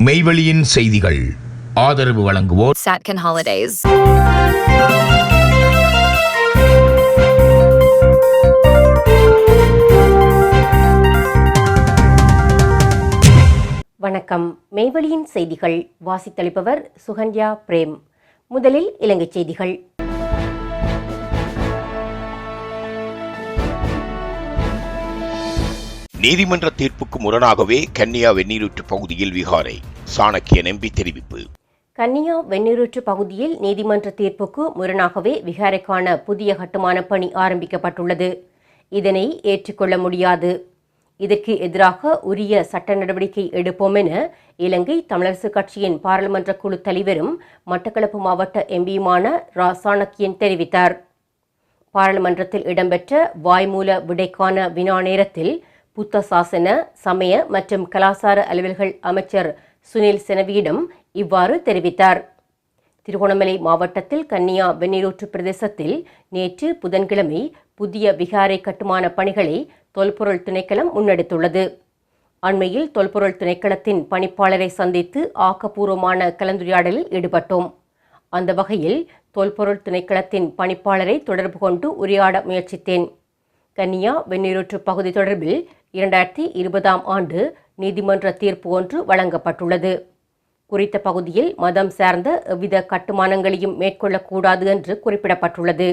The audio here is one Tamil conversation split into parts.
மெய்வெளியின் செய்திகள் ஆதரவு வழங்குவோர் Satcon Holidays. வணக்கம். மெய்வெளியின் செய்திகள் வாசித்தளிப்பவர் சுகன்யா பிரேம். முதலில் இலங்கை செய்திகள். நீதிமன்ற தீர்ப்புக்கு முரணாகவே கன்னியா வெந்நீரூற்று பகுதியில் விகாரை, சாணக்கியன் எம்பி தெரிவிப்பு. கன்னியா வெந்நீரூற்று பகுதியில் நீதிமன்ற தீர்ப்புக்கு முரணாகவே விகாரைக்கான புதிய கட்டுமான பணி ஆரம்பிக்கப்பட்டுள்ளது. இதனை ஏற்றுக்கொள்ள முடியாது. இதற்கு எதிராக உரிய சட்ட நடவடிக்கை எடுப்போம் என இலங்கை தமிழரசு கட்சியின் பாராளுமன்ற குழு தலைவரும் மட்டக்களப்பு மாவட்ட எம்பியுமான ரா சாணக்கியன் தெரிவித்தார். பாராளுமன்றத்தில் இடம்பெற்ற வாய்மூல விடைக்கான வினா நேரத்தில் புத்த சாசன, சமய மற்றும் கலாசார அலுவல்கள் அமைச்சர் சுனில் செனவியிடம் இவ்வாறு தெரிவித்தார். திருகோணமலை மாவட்டத்தில் கன்னியா வெந்நீரூற்று பிரதேசத்தில் நேற்று புதன்கிழமை புதிய விகாரை கட்டுமான பணிகளை தொல்பொருள் திணைக்களம் முன்னெடுத்துள்ளது. அண்மையில் தொல்பொருள் திணைக்களத்தின் பணிப்பாளரை சந்தித்து ஆக்கப்பூர்வமான கலந்துரையாடலில் ஈடுபட்டோம். அந்த வகையில் தொல்பொருள் திணைக்களத்தின் பணிப்பாளரை தொடர்பு கொண்டு உரையாட முயற்சித்தேன். கன்னியா வெந்நீரூற்று பகுதி தொடர்பில் 2020 ஆண்டு நீதிமன்ற தீர்ப்பு ஒன்று வழங்கப்பட்டுள்ளது. குறித்த பகுதியில் மதம் சார்ந்த எவ்வித கட்டுமானங்களையும் மேற்கொள்ளக்கூடாது என்று குறிப்பிடப்பட்டுள்ளது.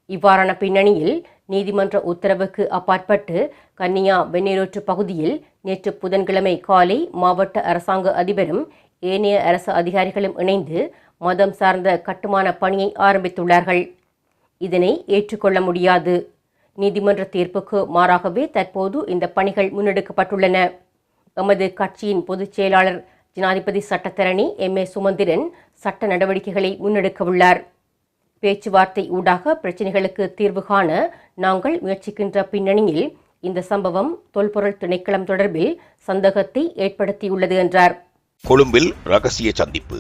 இவ்வாறான பின்னணியில் நீதிமன்ற உத்தரவுக்கு அப்பாற்பட்டு கன்னியா வெந்நீரூற்று பகுதியில் நேற்று புதன்கிழமை காலை மாவட்ட அரசாங்க அதிபரும் ஏனைய அரசு அதிகாரிகளும் இணைந்து மதம் சார்ந்த கட்டுமான பணியை ஆரம்பித்துள்ளார்கள். இதனை ஏற்றுக்கொள்ள முடியாது. நீதிமன்ற தீர்ப்புக்கு மாறாகவே தற்போது இந்த பணிகள் முன்னெடுக்கப்பட்டுள்ளன. எமது கட்சியின் பொதுச் செயலாளர் ஜனாதிபதி சட்டத்தரணி எம்.ஏ. சுமந்திரன் சட்ட நடவடிக்கைகளை முன்னெடுக்கவுள்ளார். பேச்சுவார்த்தை ஊடாக பிரச்சினைகளுக்கு தீர்வு காண நாங்கள் முயற்சிக்கின்ற பின்னணியில் இந்த சம்பவம் தொல்பொருள் திணைக்களம் தொடர்பில் சந்தேகத்தை ஏற்படுத்தியுள்ளது என்றார். கொழும்பில் ரகசிய சந்திப்பு.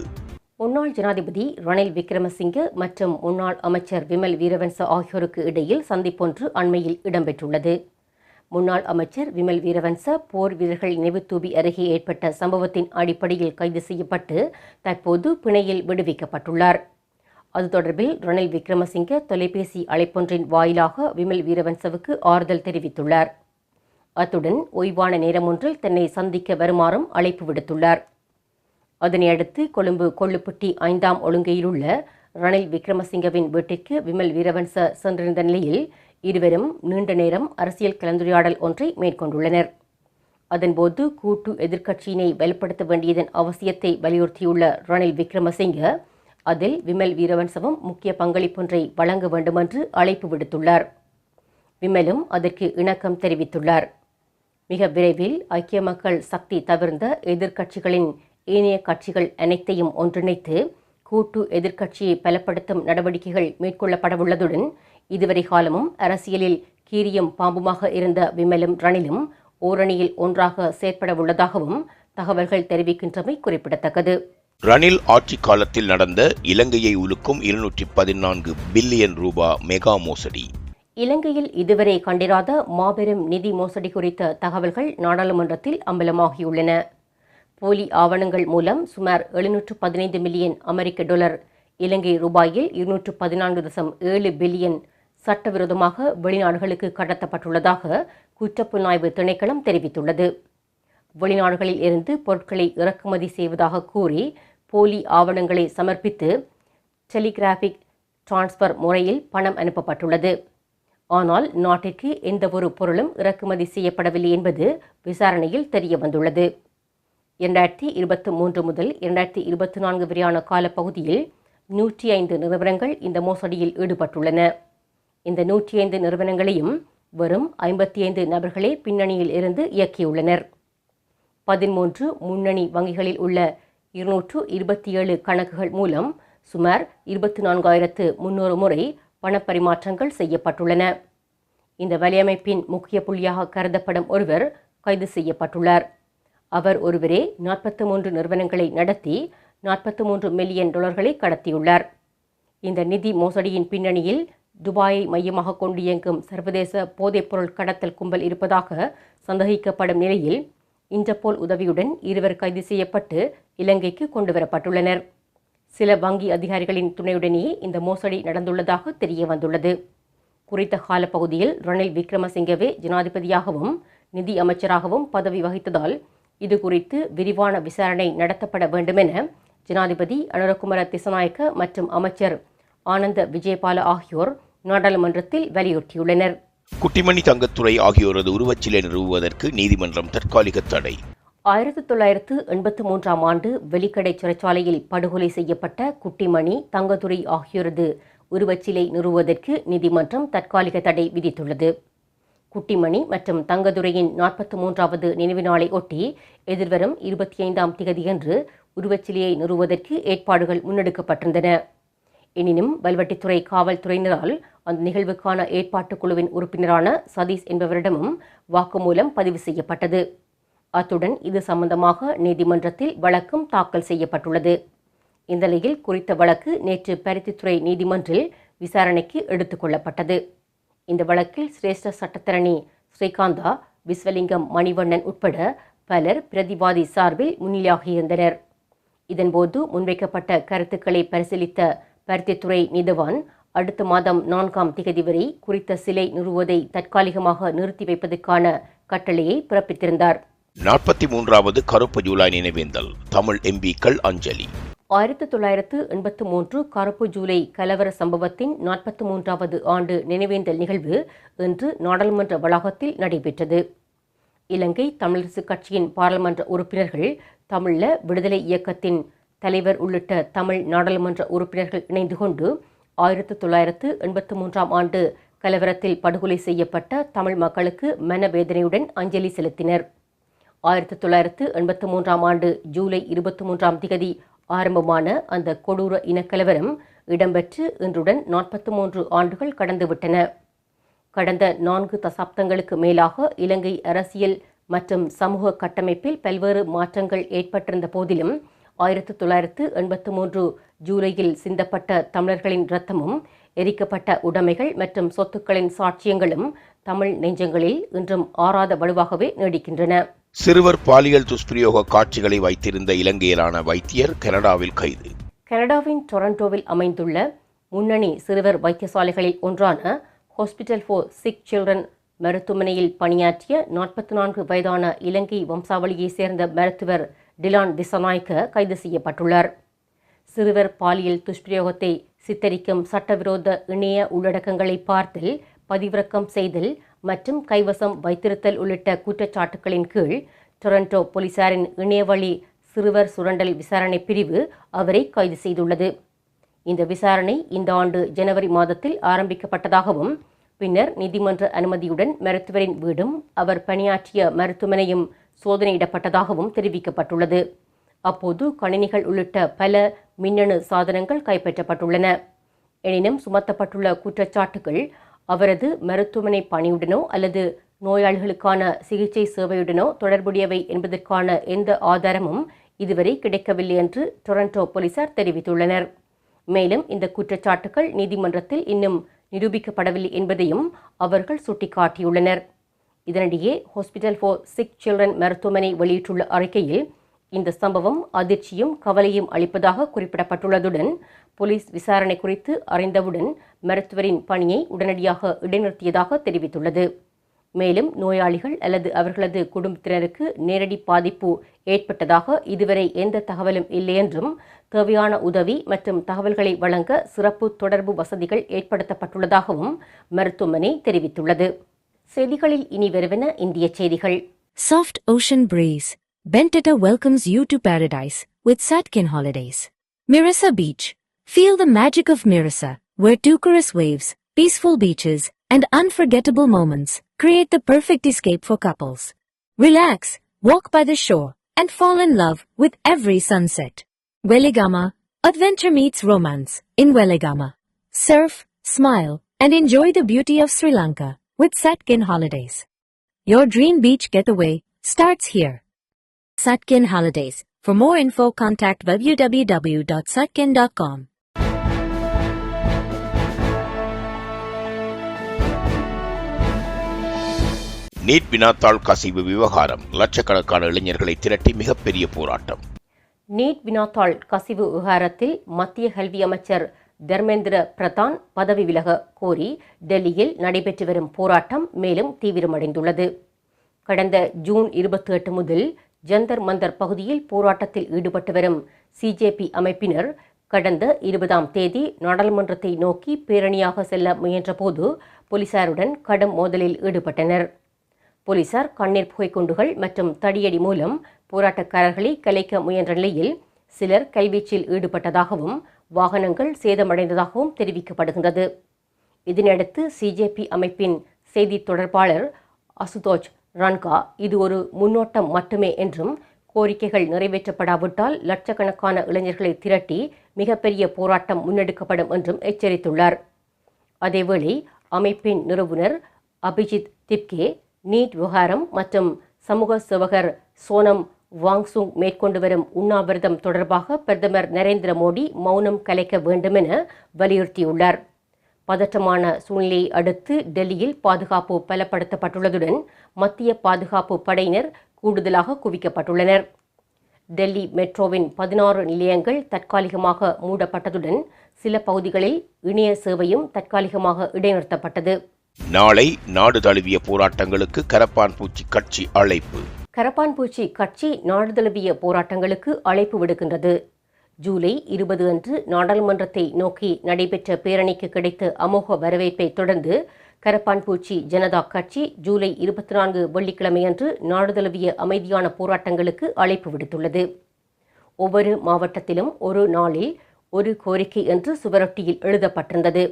முன்னாள் ஜனாதிபதி ரணில் விக்ரமசிங்கே மற்றும் முன்னாள் அமைச்சர் விமல் வீரவன்ச ஆகியோருக்கு இடையில் சந்திப்பொன்று அண்மையில் இடம்பெற்றுள்ளது. முன்னாள் அமைச்சர் விமல் வீரவன்ச போர் வீரர்கள் நினைவுத்தூபி அருகே ஏற்பட்ட சம்பவத்தின் அடிப்படையில் கைது செய்யப்பட்டு தற்போது பிணையில் விடுவிக்கப்பட்டுள்ளார். அது தொடர்பில் ரணில் விக்ரமசிங்கே தொலைபேசி அழைப்பொன்றின் வாயிலாக விமல் வீரவன்சவுக்கு ஆறுதல் தெரிவித்துள்ளார். அத்துடன் ஓய்வான நேரமொன்றில் தன்னை சந்திக்க வருமாறும் அழைப்பு விடுத்துள்ளார். அதனையடுத்து கொழும்பு கொள்ளுப்பட்டி 5ஆம் ஒழுங்கையிலுள்ள ரணில் விக்ரமசிங்கவின் வீட்டிற்கு விமல் வீரவன்ச சென்றிருந்த நிலையில் இருவரும் நீண்ட நேரம் அரசியல் கலந்துரையாடல் ஒன்றை மேற்கொண்டுள்ளனர். அதன்போது கூட்டு எதிர்க்கட்சியினை வலுப்படுத்த வேண்டியதன் அவசியத்தை வலியுறுத்தியுள்ள ரணில் விக்ரமசிங்க அதில் விமல் வீரவன்சவும் முக்கிய பங்களிப்பொன்றை வழங்க வேண்டுமென்று அழைப்பு விடுத்துள்ளார். விமலும் அதற்கு இணக்கம் தெரிவித்துள்ளார். மிக விரைவில் ஐக்கிய மக்கள் சக்தி தவிர்ந்த எதிர்க்கட்சிகளின் ஏனைய கட்சிகள் அனைத்தையும் ஒன்றிணைத்து கூட்டு எதிர்க்கட்சியை பலப்படுத்தும் நடவடிக்கைகள் மேற்கொள்ளப்படவுள்ளதுடன் இதுவரை காலமும் அரசியலில் கீரியும் பாம்புமாக இருந்த விமலும் ரணிலும் ஓரணியில் ஒன்றாக செயற்படவுள்ளதாகவும் தகவல்கள் தெரிவிக்கின்றமை குறிப்பிடத்தக்கது. ரணில் ஆட்சி காலத்தில் நடந்த இலங்கையை உலுக்கும் 214 பில்லியன் ரூபாய் மெகா மோசடி. இலங்கையில் இதுவரை கண்டிராத மாபெரும் நிதி மோசடி குறித்த தகவல்கள் நாடாளுமன்றத்தில் அம்பலமாகியுள்ளன. போலி ஆவணங்கள் மூலம் சுமார் 715 மில்லியன் அமெரிக்க டாலர், இலங்கை ரூபாயில் 214.7 பில்லியன் சட்டவிரோதமாக வெளிநாடுகளுக்கு கடத்தப்பட்டுள்ளதாக குற்றப்புலனாய்வு திணைக்களம் தெரிவித்துள்ளது. வெளிநாடுகளில் இருந்து பொருட்களை இறக்குமதி செய்வதாக கூறி போலி ஆவணங்களை சமர்ப்பித்து டெலிகிராபிக் டிரான்ஸ்பர் முறையில் பணம் அனுப்பப்பட்டுள்ளது. ஆனால் நாட்டிற்கு எந்தவொரு பொருளும் இறக்குமதி செய்யப்படவில்லை என்பது விசாரணையில் தெரியவந்துள்ளது. 2023 முதல் 2024 வரையான காலப்பகுதியில் 105 நிறுவனங்கள் இந்த மோசடியில் ஈடுபட்டுள்ளன. இந்த 105 நிறுவனங்களையும் வெறும் 55 நபர்களே பின்னணியில் இருந்து இயக்கியுள்ளனர். 13 முன்னணி வங்கிகளில் உள்ள 227 கணக்குகள் மூலம் சுமார் 24,300 முறை பணப்பரிமாற்றங்கள் செய்யப்பட்டுள்ளன. இந்த வலையமைப்பின் முக்கிய புள்ளியாக கருதப்படும் ஒருவர் கைது செய்யப்பட்டுள்ளார். அவர் ஒருவரே 43 நிறுவனங்களை நடத்தி 43 மில்லியன் டாலர்களை கடத்தியுள்ளார். இந்த நிதி மோசடியின் பின்னணியில் துபாயை மையமாக கொண்டு இயங்கும் சர்வதேச போதைப்பொருள் கடத்தல் கும்பல் இருப்பதாக சந்தேகிக்கப்படும் நிலையில் இன்டர்போல் உதவியுடன் இருவர் கைது செய்யப்பட்டு இலங்கைக்கு கொண்டுவரப்பட்டுள்ளனர். சில வங்கி அதிகாரிகளின் துணையுடனேயே இந்த மோசடி நடந்துள்ளதாக தெரிய வந்துள்ளது. குறித்த காலப்பகுதியில் ரணில் விக்ரமசிங்கவே ஜனாதிபதியாகவும் நிதி அமைச்சராகவும் பதவி வகித்ததால் இதுகுறித்து விரிவான விசாரணை நடத்தப்பட வேண்டுமென ஜனாதிபதி அனுரகுமார திசநாயக்க மற்றும் அமைச்சர் ஆனந்த விஜயபால ஆகியோர் நாடாளுமன்றத்தில் வலியுறுத்தியுள்ளனர். குட்டிமணி தங்கத்துறை ஆகியோரது உருவச்சிலை நிறுவுவதற்கு நீதிமன்றம் தற்காலிக தடை. 1983 ஆண்டு வெலிக்கடை சிறைச்சாலையில் படுகொலை செய்யப்பட்ட குட்டிமணி தங்கத்துறை ஆகியோரது உருவச்சிலை நிறுவுவதற்கு நீதிமன்றம் தற்காலிக தடை விதித்துள்ளது. குட்டிமணி மற்றும் தங்கதுரையின் 43வது நினைவு நாளை ஒட்டி எதிர்வரும் 25ஆம் திகதியன்று உருவச்சிலையை நிறுவுவதற்கு ஏற்பாடுகள் முன்னெடுக்கப்பட்டிருந்தன. எனினும் வல்வெட்டித்துறை காவல்துறையினரால் அந்த நிகழ்வுக்கான ஏற்பாட்டுக் குழுவின் உறுப்பினரான சதீஷ் என்பவரிடமும் வாக்குமூலம் பதிவு செய்யப்பட்டது. அத்துடன் இது சம்பந்தமாக நீதிமன்றத்தில் வழக்கும் தாக்கல் செய்யப்பட்டுள்ளது. இந்த நிலையில் குறித்த வழக்கு நேற்று பருத்தித்துறை நீதிமன்றில் விசாரணைக்கு எடுத்துக் கொள்ளப்பட்டது. இந்த வழக்கில் சிரேஷ்ட சட்டத்தரணி ஸ்ரீகாந்தா, விஸ்வலிங்கம், மணிவண்ணன் உட்பட பலர் பிரதிவாதி சார்பில் முன்னிலையாகியிருந்தனர். இதன்போது முன்வைக்கப்பட்ட கருத்துக்களை பரிசீலித்த பருத்தித்துறை நீதிவான் அடுத்த மாதம் 4ஆம் திகதி வரை குறித்த சிலை நிறுவுவதை தற்காலிகமாக நிறுத்தி வைப்பதற்கான கட்டளையை பிறப்பித்திருந்தார். 43வது கருப்பு ஜூலை நினைவேந்தல் தமிழ் எம்பிக்கள் அஞ்சலி. 1983 கருப்பு ஜூலை கலவர சம்பவத்தின் 43வது ஆண்டு நினைவேந்தல் நிகழ்வு இன்று நாடாளுமன்ற வளாகத்தில் நடைபெற்றது. இலங்கை தமிழரசு கட்சியின் பாராளுமன்ற உறுப்பினர்கள், தமிழீழ விடுதலை இயக்கத்தின் தலைவர் உள்ளிட்ட தமிழ் நாடாளுமன்ற உறுப்பினர்கள் இணைந்து கொண்டு 1983ஆம் ஆண்டு கலவரத்தில் படுகொலை செய்யப்பட்ட தமிழ் மக்களுக்கு மனவேதனையுடன் அஞ்சலி செலுத்தினர். 1983ஆம் ஆண்டு ஜூலை 23ஆம் திகதி ஆரம்பமான அந்த கொடூர இனக்கலவரம் இடம்பெற்று இன்றுடன் 43 ஆண்டுகள் கடந்துவிட்டன. கடந்த 4 தசாப்தங்களுக்கு மேலாக இலங்கை அரசியல் மற்றும் சமூக கட்டமைப்பில் பல்வேறு மாற்றங்கள் ஏற்பட்டிருந்த போதிலும் 1983 ஜூலையில் சிந்தப்பட்ட தமிழர்களின் இரத்தமும் எரிக்கப்பட்ட உடைமைகள் மற்றும் சொத்துக்களின் சாட்சியங்களும் தமிழ் நெஞ்சங்களில் இன்றும் ஆறாத வலுவாகவே நீடிக்கின்றன. சிறுவர் பாலியல் துஷ்பிரயோக காட்சிகளை வைத்திருந்த இலங்கையரான வைத்தியர் கனடாவில் கைது. கனடாவின் டொரண்டோவில் அமைந்துள்ள முன்னணி சிறுவர் வைத்தியசாலைகளில் ஒன்றான ஹாஸ்பிட்டல் ஃபார் சிக் சில்ட்ரன் மருத்துவமனையில் பணியாற்றிய 44 வயதான இலங்கை வம்சாவளியைச் சேர்ந்த மருத்துவர் டிலான் திசநாயக்க கைது செய்யப்பட்டுள்ளார். சிறுவர் பாலியல் துஷ்பிரயோகத்தை சித்தரிக்கும் சட்டவிரோத இணைய உள்ளடக்கங்களை பார்த்தல், பதிவிறக்கம் செய்தல் மற்றும் கைவசம் வைத்திருத்தல் உள்ளிட்ட குற்றச்சாட்டுகளின் கீழ் டொரண்டோ போலீசாரின் இணையவழி சிறுவர் சுரண்டல் விசாரணை பிரிவு அவரை கைது செய்துள்ளது. இந்த விசாரணை இந்த ஆண்டு ஜனவரி மாதத்தில் ஆரம்பிக்கப்பட்டதாகவும் பின்னர் நீதிமன்ற அனுமதியுடன் மருத்துவரின் வீடும் அவர் பணியாற்றிய மருத்துவமனையும் சோதனையிடப்பட்டதாகவும் தெரிவிக்கப்பட்டுள்ளது. அப்போது கணினிகள் உள்ளிட்ட பல மின்னணு சாதனங்கள் கைப்பற்றப்பட்டுள்ளன. எனினும் சுமத்தப்பட்டுள்ள குற்றச்சாட்டுகள் அவரது மருத்துவமனை பணியுடனோ அல்லது நோயாளிகளுக்கான சிகிச்சை சேவையுடனோ தொடர்புடையவை என்பதற்கான எந்த ஆதாரமும் இதுவரை கிடைக்கவில்லை என்று டொரண்டோ போலீசார் தெரிவித்துள்ளனர். மேலும் இந்த குற்றச்சாட்டுகள் நீதிமன்றத்தில் இன்னும் நிரூபிக்கப்படவில்லை என்பதையும் அவர்கள் சுட்டிக்காட்டியுள்ளனர். இதனிடையே ஹாஸ்பிட்டல் ஃபார் சிக் சில்ட்ரன் மருத்துவமனை வெளியிட்டுள்ள அறிக்கையில் இந்த சம்பவம் அதிர்ச்சியும் கவலையும் அளிப்பதாக குறிப்பிடப்பட்டுள்ளதுடன் போலீஸ் விசாரணை குறித்து அறிந்தவுடன் மருத்துவரின் பணியை உடனடியாக இடைநிறுத்தியதாக தெரிவித்துள்ளது. மேலும் நோயாளிகள் அல்லது அவர்களது குடும்பத்தினருக்கு நேரடி பாதிப்பு ஏற்பட்டதாக இதுவரை எந்த தகவலும் இல்லை என்றும் தேவையான உதவி மற்றும் தகவல்களை வழங்க சிறப்பு தொடர்பு வசதிகள் ஏற்படுத்தப்பட்டுள்ளதாகவும் மருத்துவமனை தெரிவித்துள்ளது. செய்திகளில் இனி வருவன இந்திய செய்திகள். Soft ocean breeze. Bentata welcomes you to paradise with Satkin Holidays. Mirasa Beach. Feel the magic of Mirasa, where turquoise waves, peaceful beaches, and unforgettable moments create the perfect escape for couples. Relax, walk by the shore, and fall in love with every sunset. Weligama. Adventure meets romance in Weligama. Surf, smile, and enjoy the beauty of Sri Lanka with Satkin Holidays. Your dream beach getaway starts here. Satkin Holidays. For more info, contact www.satkin.com. NEET வினாத்தாள் கசிவு விவகாரம் லட்சக்கணக்கான இளைஞர்களை திரட்டி மிகப்பெரிய போராட்டம். நீட் வினாத்தாள் கசிவு விவகாரத்தில் மத்திய கல்வி அமைச்சர் தர்மேந்திர பிரதான் பதவி விலக கோரி டெல்லியில் நடைபெற்று வரும் போராட்டம் மேலும் தீவிரமடைந்துள்ளது. கடந்த ஜூன் 28 முதல் ஜந்தர் மந்தர் பகுதியில் போராட்டத்தில் ஈடுபட்டு வரும் சிஜேபி அமைப்பினர் கடந்த 20ஆம் தேதி நாடாளுமன்றத்தை நோக்கி பேரணியாக செல்ல முயன்றபோது போலீசாருடன் கடும் மோதலில் ஈடுபட்டனர். போலீசார் கண்ணீர் புகைக்குண்டுகள் மற்றும் தடியடி மூலம் போராட்டக்காரர்களை கலைக்க முயன்ற நிலையில் சிலர் கல்வீச்சில் ஈடுபட்டதாகவும் வாகனங்கள் சேதமடைந்ததாகவும் தெரிவிக்கப்படுகின்றது. இதனையடுத்து சிஜேபி அமைப்பின் செய்தி தொடர்பாளர் அசுதோஷ் ரன்கா இது ஒரு முன்னோட்டம் மட்டுமே என்றும் கோரிக்கைகள் நிறைவேற்றப்படாவிட்டால் லட்சக்கணக்கான இளைஞர்களை திரட்டி மிகப்பெரிய போராட்டம் முன்னெடுக்கப்படும் என்றும் எச்சரித்துள்ளார். அதேவேளை அமைப்பின் நிறுவனர் அபிஜித் திப்கே நீட் விவகாரம் மற்றும் சமூக சேவகர் சோனம் வாங்சுங் மேற்கொண்டு வரும் உண்ணாவிரதம் தொடர்பாக பிரதமர் நரேந்திர மோடி மௌனம் கலைக்க வேண்டும் என வலியுறுத்தியுள்ளார். பதற்றமான சூழ்நிலையை அடுத்து டெல்லியில் பாதுகாப்பு பலப்படுத்தப்பட்டுள்ளதுடன் மத்திய பாதுகாப்பு படையினர் கூடுதலாக குவிக்கப்பட்டுள்ளனர். டெல்லி மெட்ரோவின் 16 நிலையங்கள் தற்காலிகமாக மூடப்பட்டதுடன் சில பகுதிகளில் இணைய சேவையும் தற்காலிகமாக இடைநிறுத்தப்பட்டது. நாளை நாடு தழுவிய போராட்டங்களுக்கு கரப்பான்பூச்சி கட்சி அழைப்பு. கரப்பான்பூச்சி கட்சி நாடு தழுவிய போராட்டங்களுக்கு அழைப்பு விடுக்கின்றது. ஜூலை 20 அன்று நாடாளுமன்றத்தை நோக்கி நடைபெற்ற பேரணிக்கு கிடைத்த அமோக வரவேற்பை தொடர்ந்து கரப்பான்பூச்சி ஜனதா கட்சி ஜூலை 24 வெள்ளிக்கிழமையன்று நாடு தழுவிய அமைதியான போராட்டங்களுக்கு அழைப்பு விடுத்துள்ளது. ஒவ்வொரு மாவட்டத்திலும் ஒரு நாளில் ஒரு கோரிக்கை என்று சுவரொட்டியில் எழுதப்பட்டிருந்தது.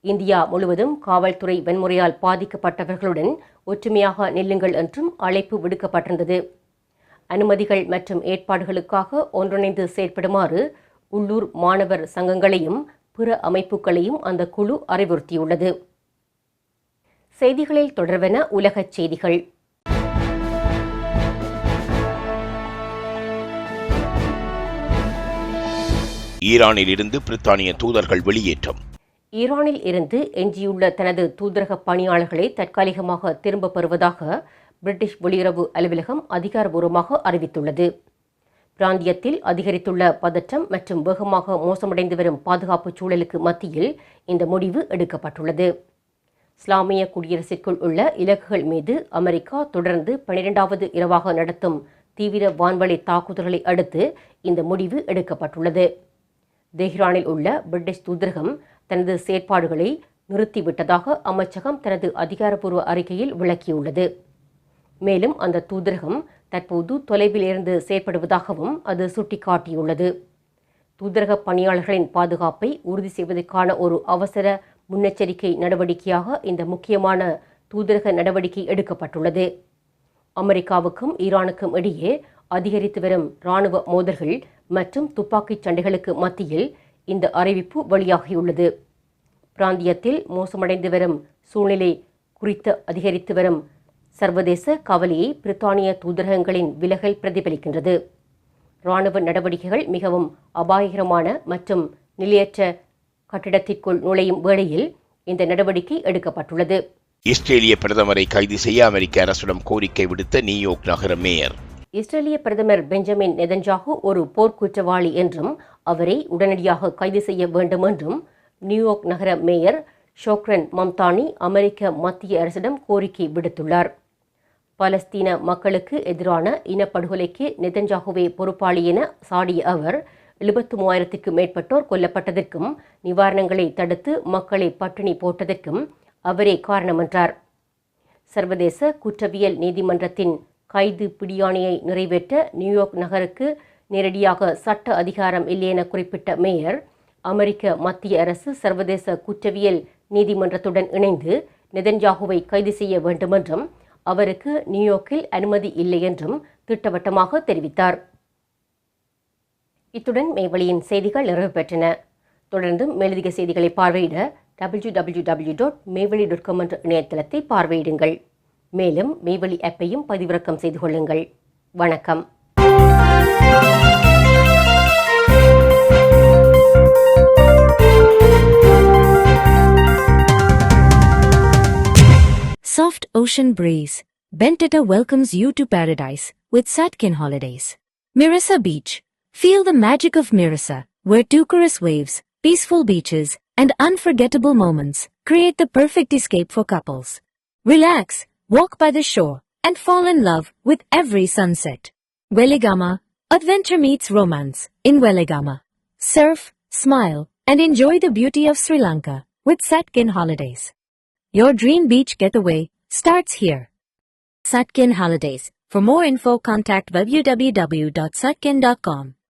இந்தியா முழுவதும் காவல்துறை வன்முறையால் பாதிக்கப்பட்டவர்களுடன் ஒற்றுமையாக நில்லுங்கள் என்றும் அழைப்பு விடுக்கப்பட்டிருந்தது. அனுமதிகள் மற்றும் ஏற்பாடுகளுக்காக ஒன்றிணைந்து செயற்படுமாறு உள்ளூர் மாணவர் சங்கங்களையும் பிற அமைப்புகளையும் அந்த குழு அறிவுறுத்தியுள்ளது. செய்திகளில் தொடர்வன உலகச் செய்திகள். ஈரானில் இருந்து பிரித்தானிய தூதர்கள் வெளியேற்றம். ஈரானில் இருந்து எஞ்சியுள்ள தனது தூதரக பணியாளர்களை தற்காலிகமாக திரும்பப் பெறுவதாக பிரிட்டிஷ் வெளியுறவு அலுவலகம் அதிகாரபூர்வமாக அறிவித்துள்ளது. பிராந்தியத்தில் அதிகரித்துள்ள பதற்றம் மற்றும் வேகமாக மோசமடைந்து வரும் பாதுகாப்பு சூழலுக்கு மத்தியில் இந்த முடிவு எடுக்கப்பட்டுள்ளது. இஸ்லாமிய குடியரசிற்குள் உள்ள இலக்குகள் மீது அமெரிக்கா தொடர்ந்து 12வது இரவாக நடத்தும் தீவிர வான்வழி தாக்குதல்களை அடுத்து இந்த முடிவு எடுக்கப்பட்டுள்ளது. தெஹ்ரானில் உள்ள பிரிட்டிஷ் தூதரகம் தனது செயற்பாடுகளை நிறுத்திவிட்டதாக அமைச்சகம் தனது அதிகாரப்பூர்வ அறிக்கையில் விளக்கியுள்ளது. மேலும் அந்த தூதரகம் தற்போது தொலைவில் இருந்து செயற்படுவதாகவும் அது சுட்டிக்காட்டியுள்ளது. தூதரக பணியாளர்களின் பாதுகாப்பை உறுதி செய்வதற்கான ஒரு அவசர முன்னெச்சரிக்கை நடவடிக்கையாக இந்த முக்கியமான தூதரக நடவடிக்கை எடுக்கப்பட்டுள்ளது. அமெரிக்காவுக்கும் ஈரானுக்கும் இடையே அதிகரித்து வரும் இராணுவ மோதல்கள் மற்றும் துப்பாக்கிச் சண்டைகளுக்கு மத்தியில் இந்த அறிவிப்பு வெளியாகியுள்ளது. பிராந்தியத்தில் மோசமடைந்து வரும் சூழ்நிலை குறித்து அதிகரித்து வரும் சர்வதேச கவலையை பிரித்தானிய தூதரகங்களின் விலகல் பிரதிபலிக்கின்றது. இராணுவ நடவடிக்கைகள் மிகவும் அபாயகரமான மற்றும் நிலையற்ற கட்டிடத்திற்குள் நுழையும் வேளையில் இந்த நடவடிக்கை எடுக்கப்பட்டுள்ளது. இஸ்ரேலிய பிரதமரை கைது செய்ய அமெரிக்க அரசிடம் கோரிக்கை விடுத்த நியூயார்க் நகர மேயர். இஸ்ரேலிய பிரதமர் பெஞ்சமின் நெதன்யாகு ஒரு போர்க்குற்றவாளி என்றும் அவரை உடனடியாக கைது செய்ய வேண்டும் என்றும் நியூயார்க் நகர மேயர் ஷோக்ரன் மம்தானி அமெரிக்க மத்திய அரசிடம் கோரிக்கை விடுத்துள்ளார். பலஸ்தீன மக்களுக்கு எதிரான இனப்படுகொலைக்கு நெதன்யாகுவே பொறுப்பாளி என சாடிய அவர் 73,000க்கும் மேற்பட்டோர் கொல்லப்பட்டதற்கும் நிவாரணங்களை தடுத்து மக்களை பட்டினி போட்டதற்கும் அவரே காரணம் என்றார். சர்வதேச குற்றவியல் நீதிமன்றத்தின் கைது பிடியாணையை நிறைவேற்ற நியூயார்க் நகருக்கு நேரடியாக சட்ட அதிகாரம் இல்லை என குறிப்பிட்ட மேயர் அமெரிக்க மத்திய அரசு சர்வதேச குற்றவியல் நீதிமன்றத்துடன் இணைந்து நெதன்யாகுவை கைது செய்ய வேண்டுமென்றும் அவருக்கு நியூயார்க்கில் அனுமதி இல்லை என்றும் திட்டவட்டமாக தெரிவித்தார். இத்துடன் மேவழியின் செய்திகள் நிறைவு பெற்றன. தொடர்ந்து மேலதிக செய்திகளை பார்வையிட www.mevali.com என்ற இணையதளத்தை பார்வையிடுங்கள். மேலும் மேவழி ஆப்பையும் பதிவிறக்கம் செய்து கொள்ளுங்கள். வணக்கம். Soft ocean breeze. Bentata welcomes you to paradise with Satkin Holidays. Mirasa Beach. Feel the magic of Mirasa, where Tucaris waves, peaceful beaches, and unforgettable moments create the perfect escape for couples. Relax, walk by the shore, and fall in love with every sunset. Weligama. Adventure meets romance in Weligama. Surf, smile, and enjoy the beauty of Sri Lanka with Satkin Holidays. Your dream beach getaway starts here. Satkin Holidays. For more info, contact www.satkin.com.